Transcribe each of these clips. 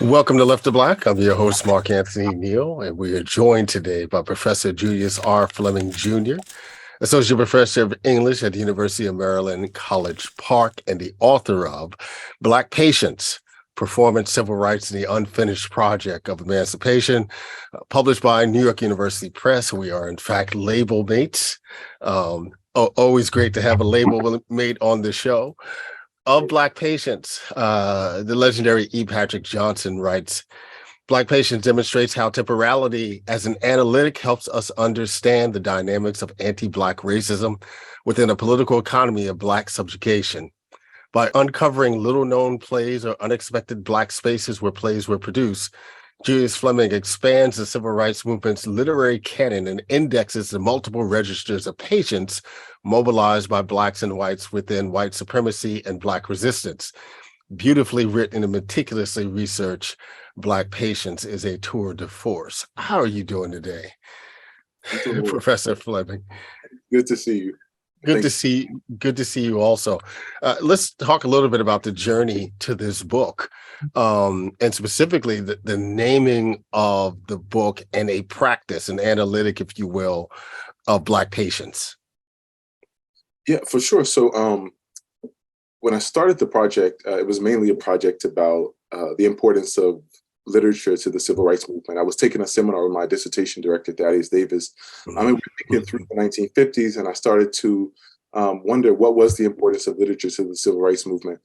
Welcome to Left to Black. I'm your host, Mark Anthony Neal, and we are joined today by Professor Julius R. Fleming Jr., Associate Professor of English at the University of Maryland, College Park, and the author of Black Patience, Performance, Civil Rights, and the Unfinished Project of Emancipation, published by New York University Press. We are, in fact, label mates. Always great to have a label mate on the show. Of Black Patience, the legendary E. Patrick Johnson writes, Black Patience demonstrates how temporality as an analytic helps us understand the dynamics of anti-Black racism within a political economy of Black subjugation. By uncovering little-known plays or unexpected Black spaces where plays were produced, Julius Fleming expands the civil rights movement's literary canon and indexes the multiple registers of patience mobilized by Blacks and whites within white supremacy and Black resistance. Beautifully written and meticulously researched, Black Patience is a tour de force. How are you doing today, Professor Fleming? Good to see you. Good to see you also. Let's talk a little bit about the journey to this book, and specifically the naming of the book and a practice, an analytic, if you will, of Black patience. Yeah, for sure. So when I started the project, it was mainly a project about the importance of literature to the civil rights movement. I was taking a seminar with my dissertation director, Thaddeus Davis. We were thinking through the 1950s, and I started to wonder what was the importance of literature to the civil rights movement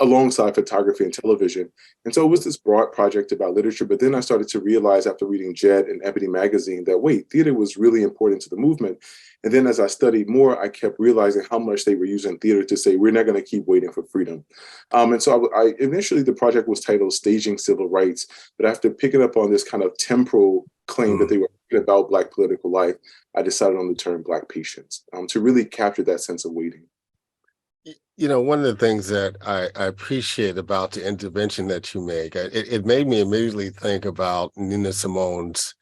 alongside photography and television. And so it was this broad project about literature, but then I started to realize after reading Jet and Ebony magazine that, wait, theater was really important to the movement. And then as I studied more, I kept realizing how much they were using theater to say, we're not going to keep waiting for freedom. And so I initially, the project was titled Staging Civil Rights, but after picking up on this kind of temporal claim that they were about Black political life, I decided on the term Black Patience to really capture that sense of waiting. You know, one of the things that I appreciate about the intervention that you make, it made me immediately think about Nina Simone's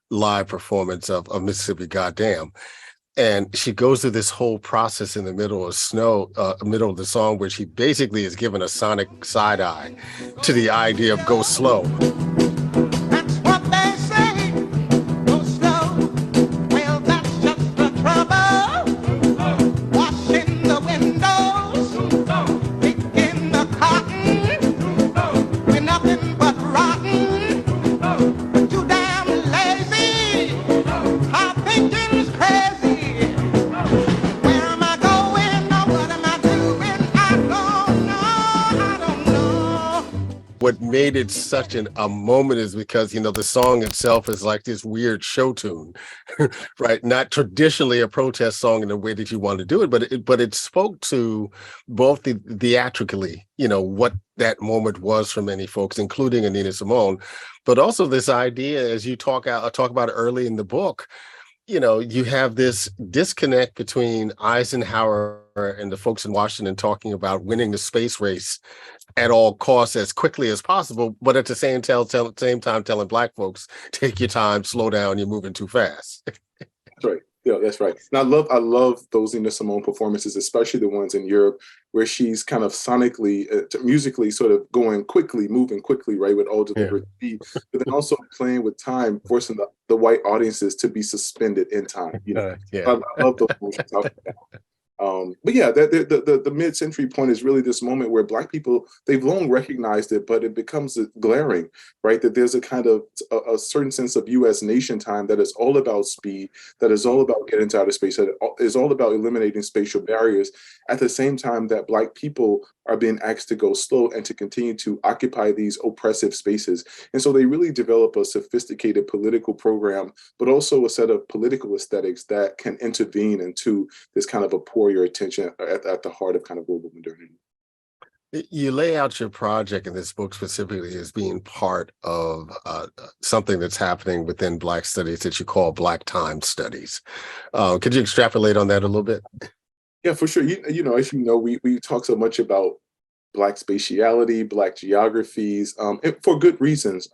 live performance of Mississippi Goddamn. And she goes through this whole process in the middle of the song, where she basically is given a sonic side eye to the idea of go slow. That's what they say, go slow. Well, that's just the trouble. Washing the windows, picking the cotton, we're nothing but rotten. Too damn lazy, our thinking's crazy. Where am I going? What am I doing? I don't know. What made it such a moment is because, you know, the song itself is like this weird show tune, right? Not traditionally a protest song in the way that you want to do it, but it spoke to both theatrically, you know, what that moment was for many folks, including Nina Simone, but also this idea, as you talk about it early in the book, you know, you have this disconnect between Eisenhower and the folks in Washington talking about winning the space race at all costs as quickly as possible, but at the same time telling Black folks, take your time, slow down, you're moving too fast. That's right. Yeah, that's right. And I love those Nina Simone performances, especially the ones in Europe where she's kind of sonically, musically sort of going quickly, moving quickly, right, with all deliberate speed, but then also playing with time, forcing the white audiences to be suspended in time. You know, I love those motions. But yeah, the mid-century point is really this moment where Black people, they've long recognized it, but it becomes glaring, right? That there's a kind of a certain sense of U.S. nation time that is all about speed, that is all about getting to outer space, that is all about eliminating spatial barriers, at the same time that Black people are being asked to go slow and to continue to occupy these oppressive spaces. And so they really develop a sophisticated political program, but also a set of political aesthetics that can intervene into this kind of pour your attention at the heart of kind of global modernity. You lay out your project in this book specifically as being part of something that's happening within Black studies that you call Black time studies. Could you extrapolate on that a little bit? Yeah, for sure. You know, as you know, we talk so much about Black spatiality, Black geographies, and for good reasons.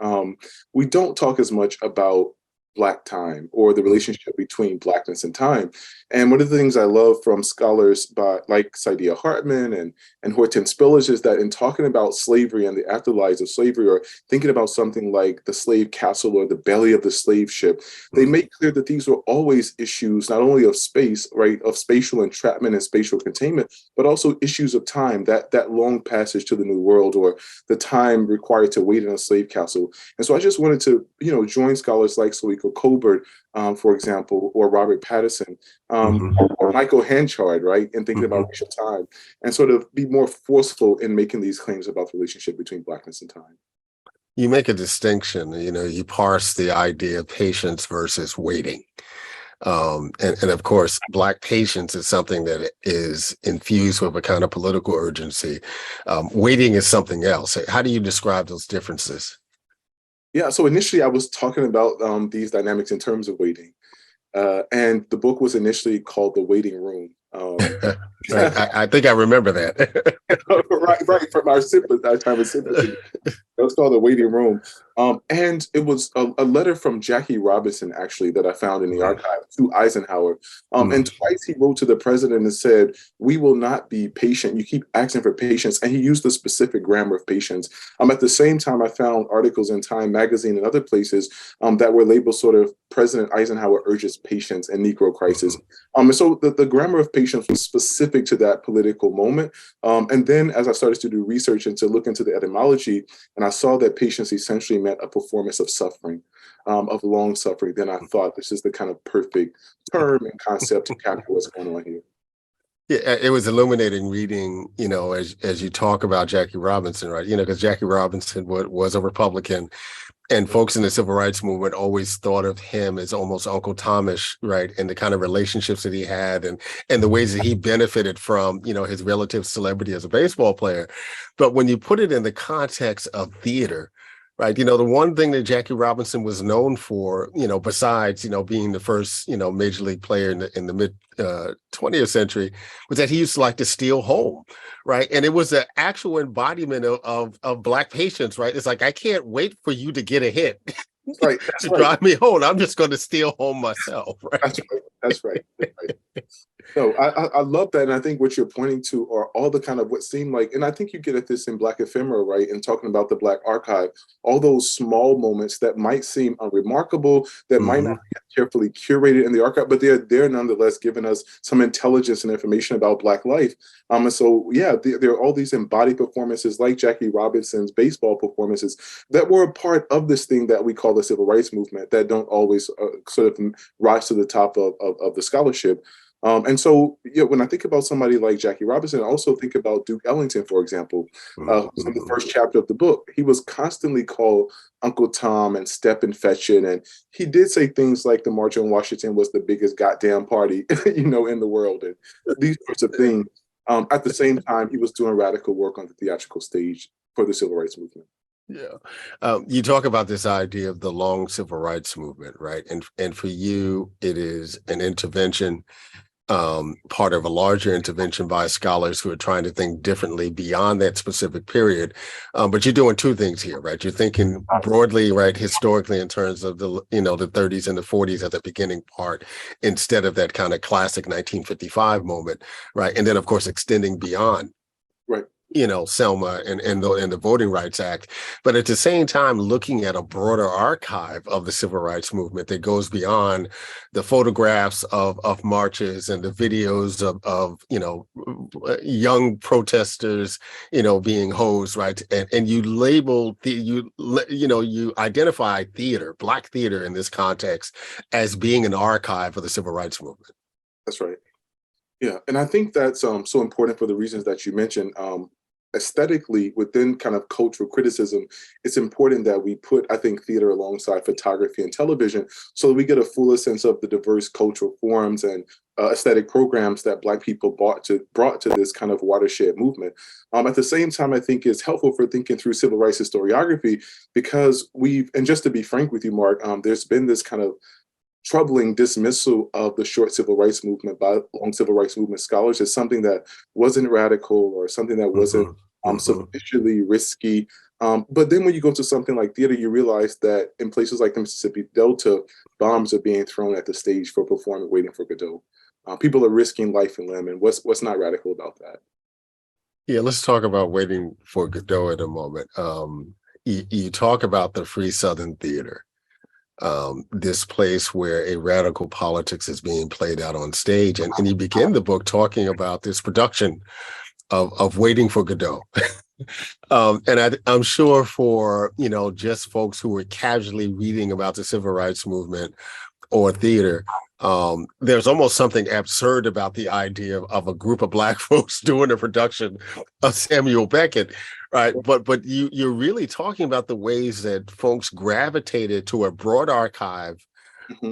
We don't talk as much about Black time, or the relationship between Blackness and time. And one of the things I love from scholars like Saidiya Hartman and Hortense Spillage is that in talking about slavery and the afterlives of slavery, or thinking about something like the slave castle or the belly of the slave ship, they make clear that these were always issues not only of space, right, of spatial entrapment and spatial containment, but also issues of time, that long passage to the New World, or the time required to wait in a slave castle. And so I just wanted to, join scholars like Soiko Colbert, for example, or Robert Patterson, or Michael Hanchard, right, in thinking about racial time, and sort of be more forceful in making these claims about the relationship between Blackness and time. You make a distinction, you parse the idea of patience versus waiting. And of course, Black patience is something that is infused with a kind of political urgency. Waiting is something else. How do you describe those differences? Yeah, so initially I was talking about these dynamics in terms of waiting. And the book was initially called The Waiting Room. I think I remember that. right, from our time of sympathy. It was called The Waiting Room. And it was a letter from Jackie Robinson, actually, that I found in the archive to Eisenhower. And twice he wrote to the president and said, "We will not be patient. You keep asking for patience." And he used the specific grammar of patience. At the same time, I found articles in Time magazine and other places that were labeled sort of President Eisenhower urges patience and Negro crisis. And so the grammar of patience was specific to that political moment. And then as I started to do research and to look into the etymology, and I saw that patience essentially meant a performance of suffering, of long suffering, then I thought this is the kind of perfect term and concept to capture what's going on here. Yeah, it was illuminating reading, as you talk about Jackie Robinson, right? Because Jackie Robinson was a Republican, and folks in the civil rights movement always thought of him as almost Uncle Thomas, right? And the kind of relationships that he had and the ways that he benefited from, his relative celebrity as a baseball player. But when you put it in the context of theater, right, the one thing that Jackie Robinson was known for, besides, being the first, major league player in the mid 20th century, was that he used to like to steal home, right? And it was an actual embodiment of Black patience, right? It's like, I can't wait for you to get a hit right, to drive me home. I'm just going to steal home myself, right? That's right. No, I love that. And I think what you're pointing to are all the kind of what seemed like, and I think you get at this in Black Ephemera, right? And talking about the Black archive, all those small moments that might seem unremarkable, that might not be carefully curated in the archive, but they're nonetheless giving us some intelligence and information about Black life. And so, yeah, there are all these embodied performances like Jackie Robinson's baseball performances that were a part of this thing that we call the civil rights movement that don't always sort of rise to the top of the scholarship. And so, when I think about somebody like Jackie Robinson, I also think about Duke Ellington, for example, who's in the first chapter of the book. He was constantly called Uncle Tom and Step and Fetchin'. And he did say things like the March on Washington was the biggest goddamn party, in the world, and these sorts of things. At the same time, he was doing radical work on the theatrical stage for the civil rights movement. Yeah. You talk about this idea of the long civil rights movement, right? And for you, it is an intervention, part of a larger intervention by scholars who are trying to think differently beyond that specific period. But you're doing two things here, right? You're thinking broadly, right, historically in terms of the 30s and the 40s at the beginning part, instead of that kind of classic 1955 moment, right? And then, of course, extending beyond. Right. Selma and the Voting Rights Act, but at the same time looking at a broader archive of the civil rights movement that goes beyond the photographs of marches and the videos of young protesters being hosed, right? And you label you identify theater, Black theater in this context, as being an archive of the civil rights movement. That's right. Yeah, and I think that's so important for the reasons that you mentioned. Aesthetically, within kind of cultural criticism, it's important that we put, I think, theater alongside photography and television so that we get a fuller sense of the diverse cultural forms and aesthetic programs that Black people brought to this kind of watershed movement. At the same time, I think it's helpful for thinking through civil rights historiography because and just to be frank with you, Mark, there's been this kind of troubling dismissal of the short civil rights movement by long civil rights movement scholars as something that wasn't radical or something that wasn't sufficiently risky. But then when you go to something like theater, you realize that in places like the Mississippi Delta, bombs are being thrown at the stage for performing Waiting for Godot. People are risking life and limb, and what's not radical about that? Yeah, let's talk about Waiting for Godot in a moment. You talk about the Free Southern Theater, this place where a radical politics is being played out on stage. And you begin the book talking about this production of Waiting for Godot. I'm sure for, just folks who were casually reading about the civil rights movement or theater, there's almost something absurd about the idea of a group of Black folks doing a production of Samuel Beckett, right? But you're really talking about the ways that folks gravitated to a broad archive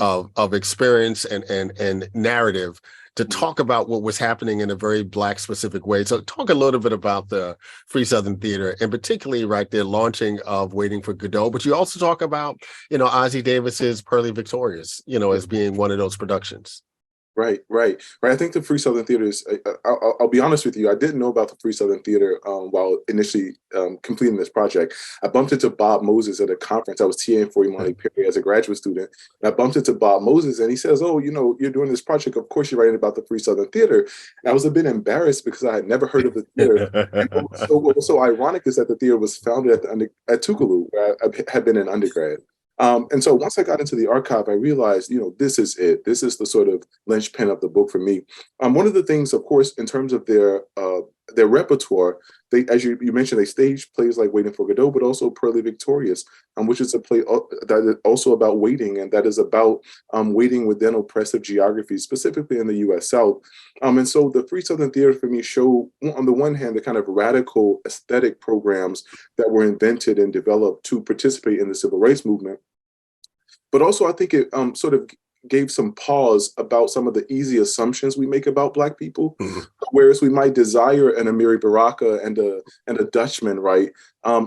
of experience and narrative to talk about what was happening in a very Black specific way. So talk a little bit about the Free Southern Theater, and particularly right there launching of Waiting for Godot. But you also talk about, Ossie Davis's Pearly Victorious, as being one of those productions. Right. I think the Free Southern Theater is, I'll be honest with you, I didn't know about the Free Southern Theater while initially completing this project. I bumped into Bob Moses at a conference. I was TAing for Imani Perry as a graduate student. And I bumped into Bob Moses and he says, oh, you're doing this project. Of course, you're writing about the Free Southern Theater. And I was a bit embarrassed because I had never heard of the theater. And what was so ironic is that the theater was founded at Tougaloo, where I had been an undergrad. And so once I got into the archive, I realized, this is it. This is the sort of linchpin of the book for me. One of the things, of course, in terms of their repertoire, they, as you mentioned, they stage plays like Waiting for Godot, but also Pearly Victorious, which is a play that is also about waiting, and that is about waiting within oppressive geographies, specifically in the U.S. South. And so the Free Southern Theater for me show, on the one hand, the kind of radical aesthetic programs that were invented and developed to participate in the civil rights movement. But also, I think it sort of gave some pause about some of the easy assumptions we make about Black people. Whereas we might desire an Amiri Baraka and a Dutchman, right?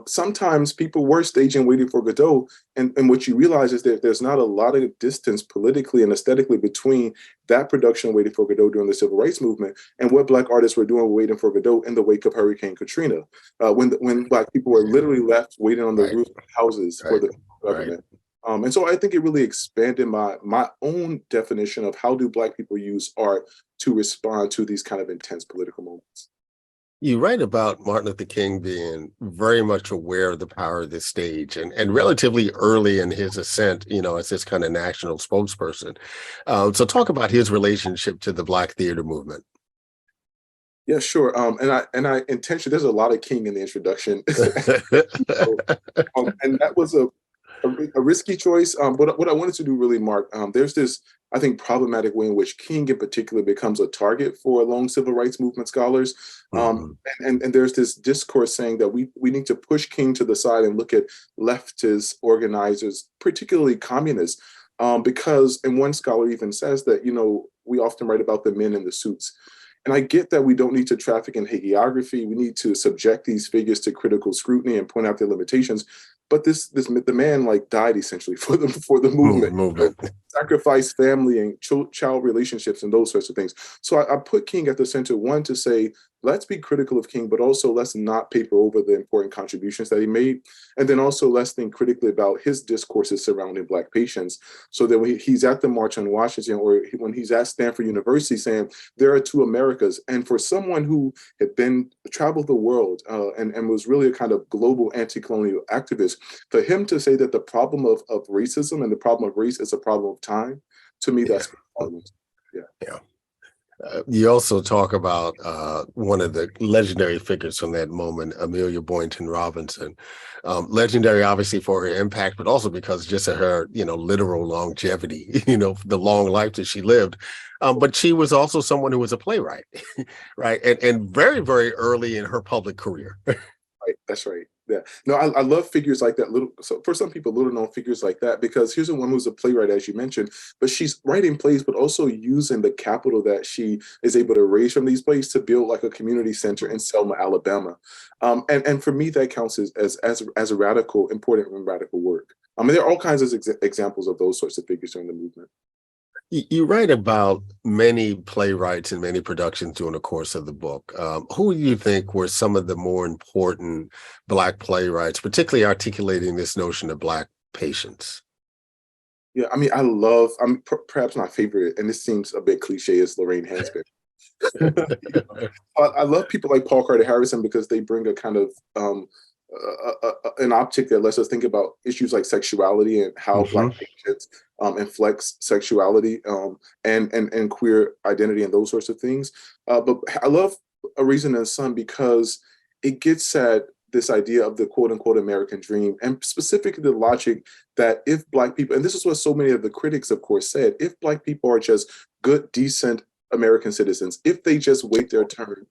Sometimes people were staging Waiting for Godot, and what you realize is that there's not a lot of distance politically and aesthetically between that production, Waiting for Godot, during the civil rights movement, and what Black artists were doing Waiting for Godot in the wake of Hurricane Katrina, when Black people were literally left waiting on the roof of houses for the government. And so I think it really expanded my own definition of how do Black people use art to respond to these kind of intense political moments. You write about Martin Luther King being very much aware of the power of this stage and relatively early in his ascent, as this kind of national spokesperson. So talk about his relationship to the Black theater movement. Yeah, sure. And I intentionally, there's a lot of King in the introduction. And that was a risky choice, but what I wanted to do really, Mark, there's this, I think, problematic way in which King in particular becomes a target for lone civil rights movement scholars. And there's this discourse saying that we need to push King to the side and look at leftist organizers, particularly communists, because, and one scholar even says that, we often write about the men in the suits. And I get that we don't need to traffic in hagiography. We need to subject these figures to critical scrutiny and point out their limitations. But the man died essentially for the movement. Sacrificed family and child relationships and those sorts of things. So I put King at the center, one, to say, let's be critical of King, but also let's not paper over the important contributions that he made. And then also let's think critically about his discourses surrounding Black patients, so that when he's at the March on Washington, or when he's at Stanford University saying, there are two Americas. And for someone who had traveled the world and was really a kind of global anti-colonial activist, for him to say that the problem of racism and the problem of race is a problem of time, to me, that's yeah. You also talk about one of the legendary figures from that moment, Amelia Boynton Robinson. Legendary, obviously, for her impact, but also because just of her, literal longevity, the long life that she lived. But she was also someone who was a playwright, right? And very, very early in her public career. Right, that's right. Yeah. No, I love figures like that. So for some people, little known figures like that, because here's a woman who's a playwright, as you mentioned, but she's writing plays, but also using the capital that she is able to raise from these plays to build a community center in Selma, Alabama. And for me, that counts as a radical, important and radical work. There are all kinds of examples of those sorts of figures during the movement. You write about many playwrights and many productions during the course of the book. Who do you think were some of the more important Black playwrights, particularly articulating this notion of Black patience? Yeah, I mean, perhaps my favorite, and this seems a bit cliche, is Lorraine Hansberry. I love people like Paul Carter Harrison because they bring a kind of an optic that lets us think about issues like sexuality and how Hmm. Black patients inflects sexuality and queer identity and those sorts of things. But I love A Reason in the Sun because it gets at this idea of the quote unquote American dream, and specifically the logic that if Black people, and this is what so many of the critics, of course, said, if Black people are just good, decent American citizens, if they just wait their turn,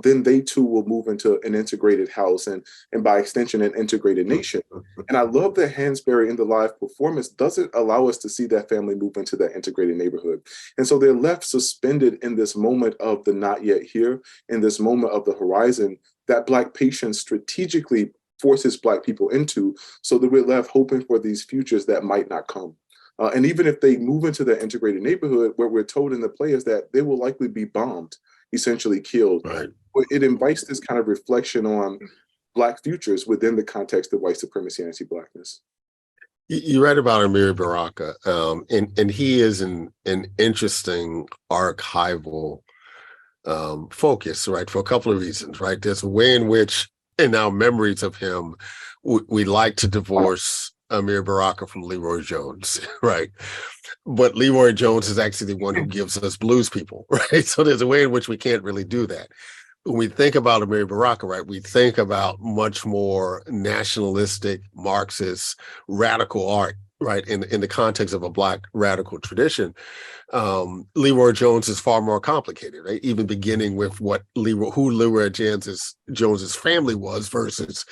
then they too will move into an integrated house and by extension, an integrated nation. And I love that Hansberry in the live performance doesn't allow us to see that family move into that integrated neighborhood. And so they're left suspended in this moment of the not yet here, in this moment of the horizon that Black patience strategically forces Black people into, so that we're left hoping for these futures that might not come. And even if they move into that integrated neighborhood, where we're told in the play is that they will likely be bombed, essentially killed. Right. But it invites this kind of reflection on Black futures within the context of white supremacy and anti-Blackness. You read about Amiri Baraka, and he is an interesting archival focus, right? For a couple of reasons, right? There's a way in which, in our memories of him, we like to divorce Amir Baraka from Leroy Jones, right? But Leroy Jones is actually the one who gives us blues people, right? So there's a way in which we can't really do that. When we think about Amiri Baraka, right, we think about much more nationalistic, Marxist, radical art, right, in the context of a Black radical tradition. Leroy Jones is far more complicated, right? Even beginning with who Leroy Jones's family was versus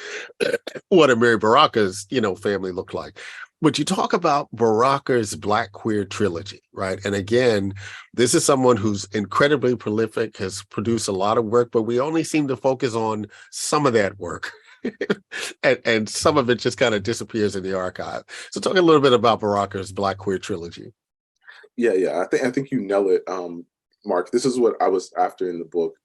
what Amiri Baraka's, family looked like. But you talk about Baraka's Black queer trilogy, right? And again, this is someone who's incredibly prolific, has produced a lot of work, but we only seem to focus on some of that work. and some of it just kind of disappears in the archive. So talk a little bit about Baraka's Black queer trilogy. Yeah. I think you nail it, Mark. This is what I was after in the book.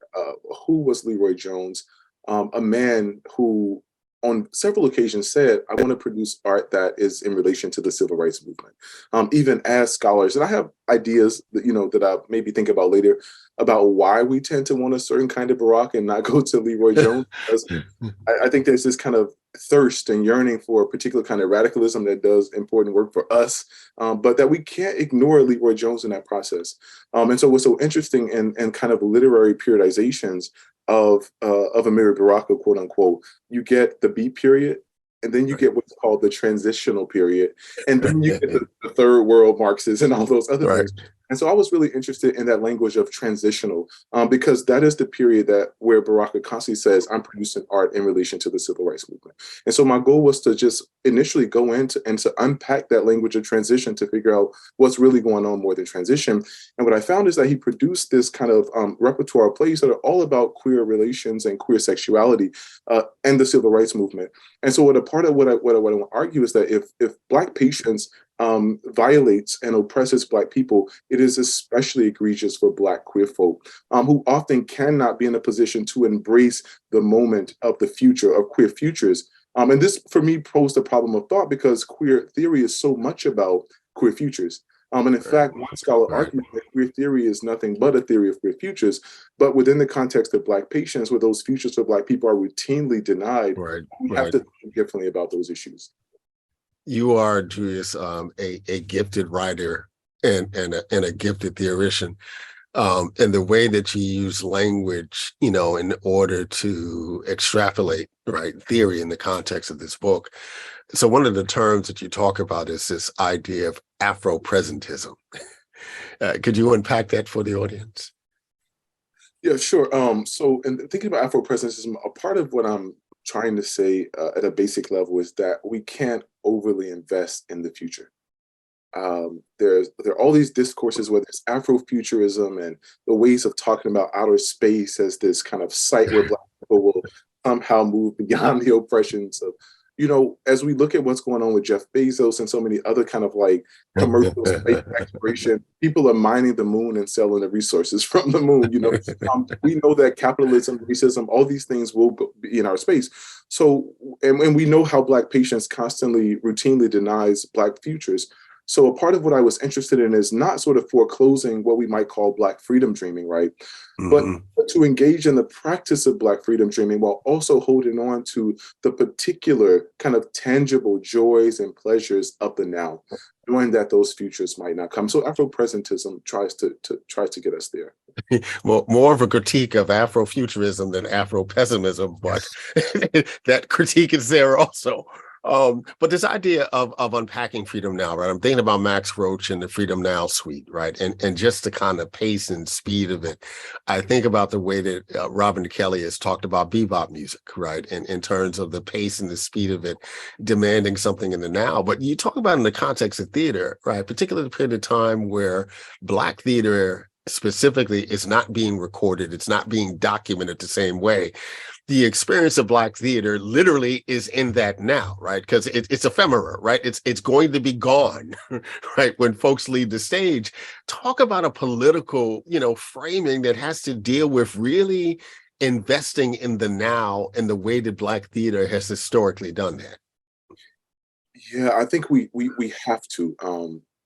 Who was Leroy Jones? A man who on several occasions said, I want to produce art that is in relation to the civil rights movement. Even as scholars, and I have ideas that I maybe think about later about why we tend to want a certain kind of Barack and not go to Leroy Jones. Because I think there's this kind of thirst and yearning for a particular kind of radicalism that does important work for us, but that we can't ignore Leroy Jones in that process. And so what's so interesting in kind of literary periodizations of Amiri Baraka, quote unquote, you get the beat period, and then you get what's called the transitional period, and then you get the third world Marxists and all those other Right. things. And so I was really interested in that language of transitional, because that is the period where Baraka constantly says, I'm producing art in relation to the civil rights movement. And so my goal was to just initially go into and to unpack that language of transition to figure out what's really going on more than transition. And what I found is that he produced this kind of repertoire of plays that are all about queer relations and queer sexuality and the civil rights movement. And so what I want to argue is that if Black patients violates and oppresses Black people, it is especially egregious for Black queer folk who often cannot be in a position to embrace the moment of the future, of queer futures. And this, for me, posed a problem of thought because queer theory is so much about queer futures. And in fact, one scholar argued that queer theory is nothing but a theory of queer futures. But within the context of Black patients, where those futures for Black people are routinely denied, we have to think differently about those issues. You are, Julius, a gifted writer and a gifted theoretician. And the way that you use language, in order to extrapolate, right, theory in the context of this book. So one of the terms that you talk about is this idea of Afropresentism. Could you unpack that for the audience? Yeah, sure. So in thinking about Afropresentism, a part of what I'm trying to say at a basic level is that we can't overly invest in the future. There are all these discourses, whether it's Afrofuturism and the ways of talking about outer space as this kind of site where Black people will somehow move beyond the oppressions as we look at what's going on with Jeff Bezos and so many other kind of like commercial space exploration, people are mining the moon and selling the resources from the moon. We know that capitalism, racism, all these things will be in our space. So, and we know how Black patients constantly, routinely denies Black futures. So a part of what I was interested in is not sort of foreclosing what we might call Black freedom dreaming, right? But to engage in the practice of Black freedom dreaming while also holding on to the particular kind of tangible joys and pleasures of the now, knowing that those futures might not come. So Afropresentism tries to get us there. Well, more of a critique of Afrofuturism than Afro-pessimism, but that critique is there also. But this idea of unpacking freedom now, right? I'm thinking about Max Roach and the Freedom Now suite, right? And just the kind of pace and speed of it. I think about the way that Robin Kelly has talked about bebop music, right? And in terms of the pace and the speed of it, demanding something in the now. But you talk about in the context of theater, right? Particularly the period of time where Black theater specifically is not being recorded, it's not being documented the same way. The experience of Black theater literally is in that now, right? Because it's ephemera, right? It's going to be gone, right? When folks leave the stage. Talk about a political, framing that has to deal with really investing in the now and the way that Black theater has historically done that. Yeah, I think we have to.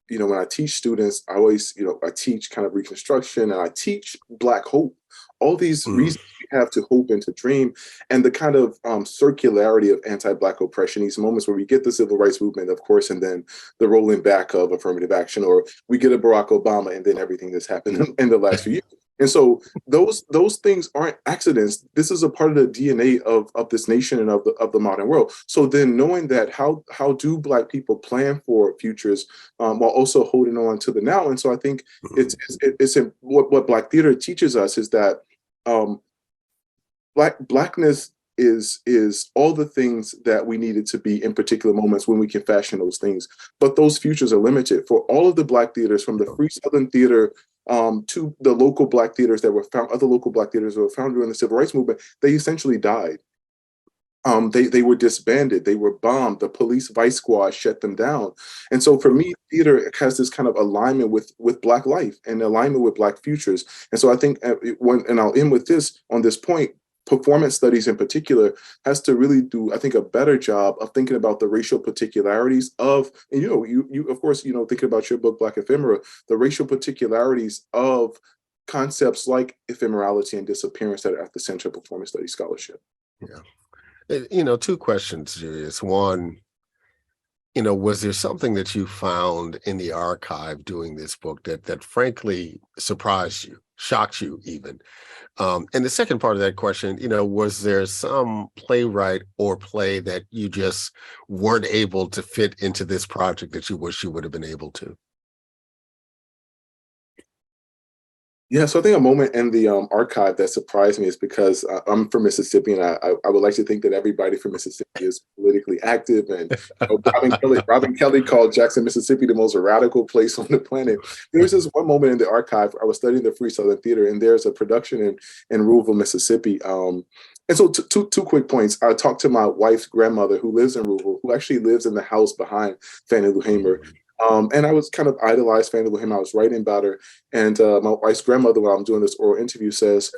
When I teach students, I always, I teach kind of Reconstruction and I teach Black hope, all these reasons we have to hope and to dream, and the kind of circularity of anti-Black oppression, these moments where we get the civil rights movement, of course, and then the rolling back of affirmative action, or we get a Barack Obama and then everything that's happened in the last few years. And so those things aren't accidents. This is a part of the DNA of this nation and of the modern world. So then knowing that, how do Black people plan for futures while also holding on to the now? And so I think it's what Black theater teaches us is that Blackness is all the things that we needed to be in particular moments when we can fashion those things. But those futures are limited. For all of the Black theaters, from the Free Southern Theater to the local Black theaters that were found, other local Black theaters that were found during the Civil Rights Movement, they essentially died. They were disbanded, they were bombed, the police vice squad shut them down. And so for me, theater has this kind of alignment with Black life and alignment with Black futures. And so I think, and I'll end with this on this point, performance studies in particular has to really do, I think, a better job of thinking about the racial particularities of, and you of course, thinking about your book, Black Ephemera, the racial particularities of concepts like ephemerality and disappearance that are at the center of performance studies scholarship. Yeah. Two questions, Julius. One, was there something that you found in the archive doing this book that frankly surprised you, shocked you even? And the second part of that question, was there some playwright or play that you just weren't able to fit into this project that you wish you would have been able to? Yeah, so I think a moment in the archive that surprised me is because I'm from Mississippi, and I would like to think that everybody from Mississippi is politically active. And Robin Kelly called Jackson, Mississippi, the most radical place on the planet. There was this one moment in the archive. I was studying the Free Southern Theater, and there's a production in Louisville, Mississippi. And so two quick points. I talked to my wife's grandmother who lives in Louisville, who actually lives in the house behind Fannie Lou Hamer. And I was kind of idolized Fannie Lou Hamer. I was writing about her. And my wife's grandmother, while I'm doing this oral interview, says,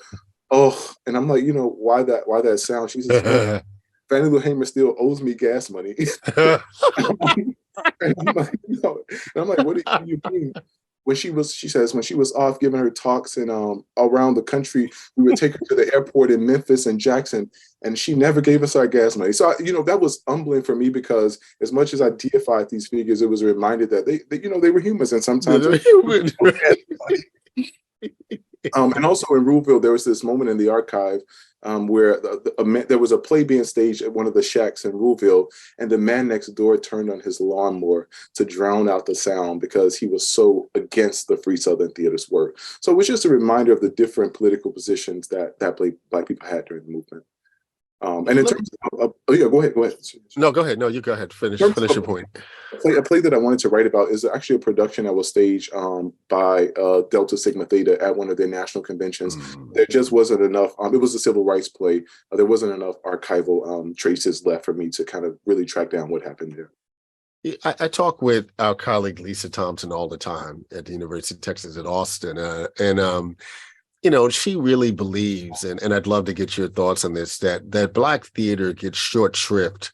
"Oh," and I'm like, why that sound? She says, "Fannie Lou Hamer still owes me gas money." And I'm like, what do you mean? She says, when she was off giving her talks and around the country, we would take her to the airport in Memphis and Jackson, and she never gave us our gas money. So, that was humbling for me, because as much as I deified these figures, it was a reminder that they were humans, and sometimes they were human. And also in Louisville, there was this moment in the archive where there was a play being staged at one of the shacks in Louisville, and the man next door turned on his lawnmower to drown out the sound because he was so against the Free Southern Theater's work. So it was just a reminder of the different political positions that Black people had during the movement. And in terms of, oh yeah, go ahead. No, go ahead. No, you go ahead. Finish your point. A play that I wanted to write about is actually a production that was staged by Delta Sigma Theta at one of their national conventions. There just wasn't enough. It was a civil rights play. There wasn't enough archival traces left for me to kind of really track down what happened there. I talk with our colleague Lisa Thompson all the time at the University of Texas at Austin, and she really believes, and I'd love to get your thoughts on this, that Black theater gets short shrift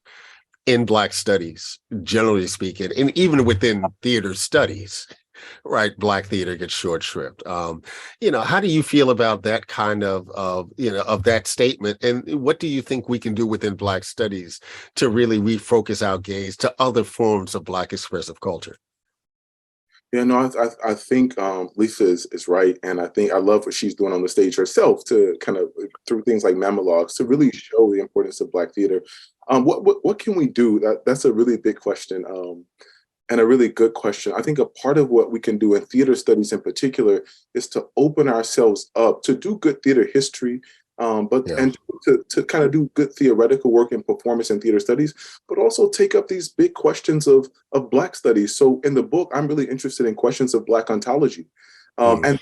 in Black studies, generally speaking, and even within theater studies, right? Black theater gets short shrift. How do you feel about that kind of that statement? And what do you think we can do within Black studies to really refocus our gaze to other forms of Black expressive culture? Yeah, no, I think Lisa is right, and I love what she's doing on the stage herself to kind of through things like monologues to really show the importance of Black theater. What can we do? That's a really big question, and a really good question. I think a part of what we can do in theater studies in particular is to open ourselves up to do good theater history, and to kind of do good theoretical work in performance and theater studies, but also take up these big questions of Black studies. So in the book, I'm really interested in questions of Black ontology, and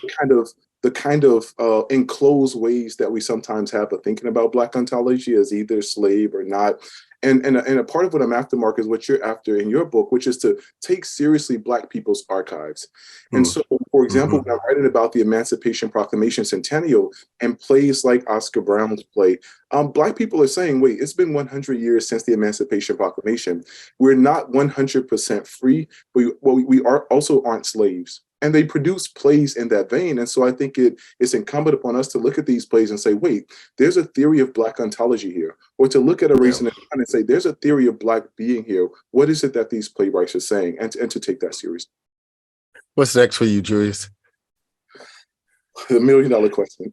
the kind of enclosed ways that we sometimes have of thinking about Black ontology as either slave or not. And a part of what I'm after, Mark, is what you're after in your book, which is to take seriously Black people's archives. And so, for example, when I'm writing about the Emancipation Proclamation Centennial and plays like Oscar Brown's play, Black people are saying, wait, it's been 100 years since the Emancipation Proclamation. We're not 100% free, but we also aren't slaves. And they produce plays in that vein. And so I think it's incumbent upon us to look at these plays and say, wait, there's a theory of Black ontology here. Or to look at a race and say, there's a theory of Black being here. What is it that these playwrights are saying? And to take that seriously. What's next for you, Julius? The $1 million question.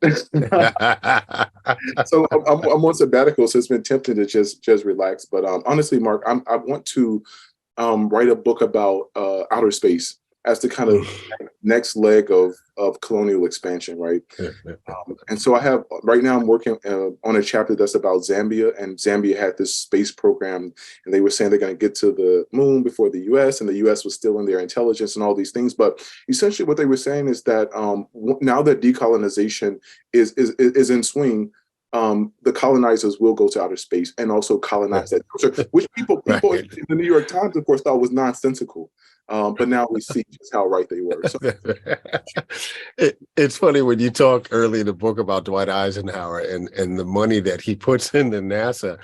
So I'm on sabbatical, so it's been tempting to just relax. But honestly, Mark, I want to write a book about outer space as the kind of next leg of colonial expansion, right? And so right now I'm working on a chapter that's about Zambia, and Zambia had this space program, and they were saying they're going to get to the moon before the US, and the US was still in their intelligence and all these things. But essentially what they were saying is that now that decolonization is in swing, the colonizers will go to outer space and also colonize that culture, which people in the New York Times, of course, thought was nonsensical. But now we see just how right they were. So. It's funny when you talk early in the book about Dwight Eisenhower and the money that he puts into NASA.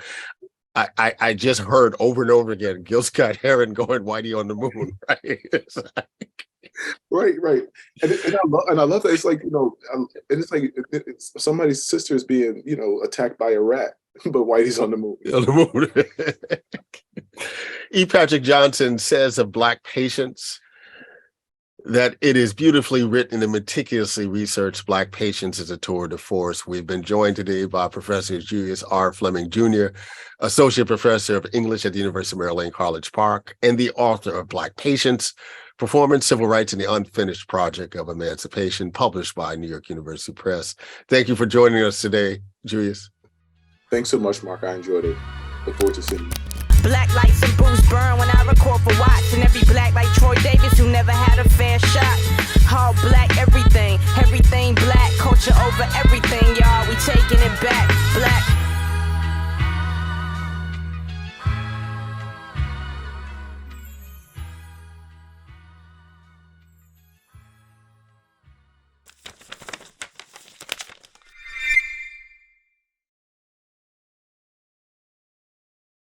I just heard over and over again Gil Scott Heron going Whitey on the moon, right? Right. And I love that. It's like, it's like it's somebody's sister is being, attacked by a rat, but Whitey's on the moon. On the moon. E. Patrick Johnson says of Black patience that it is beautifully written and meticulously researched. Black patience is a tour de force. We've been joined today by Professor Julius R. Fleming, Jr., Associate Professor of English at the University of Maryland, College Park, and the author of Black Patience, Performance, Civil Rights, and the Unfinished Project of Emancipation, published by New York University Press. Thank you for joining us today, Julius. Thanks so much, Mark. I enjoyed it. Look forward to seeing you. Black lights and booze burn when I record for Watts, and every black like Troy Davis who never had a fair shot. All black everything black, culture over everything, y'all, we taking it back.